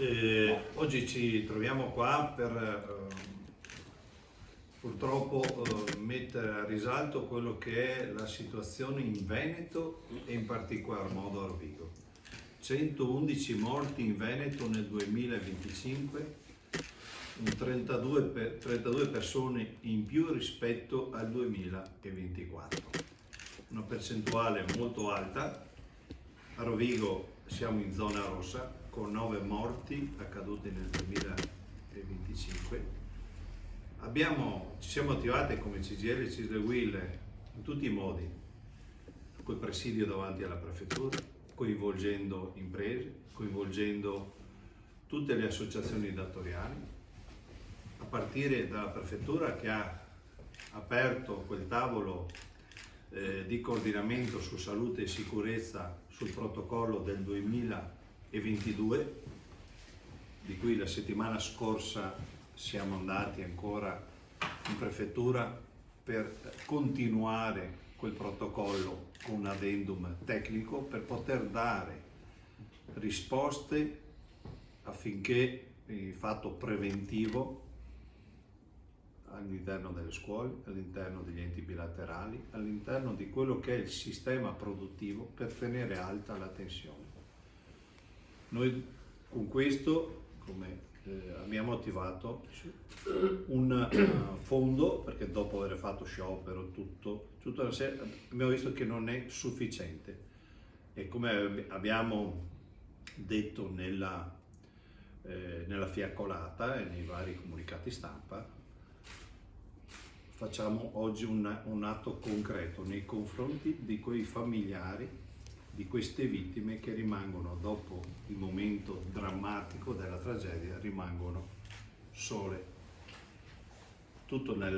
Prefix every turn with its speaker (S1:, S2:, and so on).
S1: Oggi ci troviamo qua per purtroppo mettere a risalto quello che è la situazione in Veneto e in particolar modo a Rovigo. 111 morti in Veneto nel 2025, 32 persone in più rispetto al 2024. Una percentuale molto alta. A Rovigo siamo in zona rossa con 9 morti accaduti nel 2025. Ci siamo attivati come CGIL e CISL UIL in tutti i modi, col presidio davanti alla prefettura, coinvolgendo imprese, coinvolgendo tutte le associazioni datoriali, a partire dalla prefettura che ha aperto quel tavolo di coordinamento su salute e sicurezza sul protocollo del 2022, di cui la settimana scorsa siamo andati ancora in prefettura per continuare quel protocollo con un addendum tecnico per poter dare risposte affinché il fatto preventivo all'interno delle scuole, all'interno degli enti bilaterali, all'interno di quello che è il sistema produttivo per tenere alta la tensione. Noi con questo, come abbiamo attivato un fondo, perché dopo aver fatto sciopero, tutta la serie, abbiamo visto che non è sufficiente e come abbiamo detto nella fiaccolata e nei vari comunicati stampa, facciamo oggi un atto concreto nei confronti di quei familiari di queste vittime che rimangono, dopo il momento drammatico della tragedia, rimangono sole. Tutto nella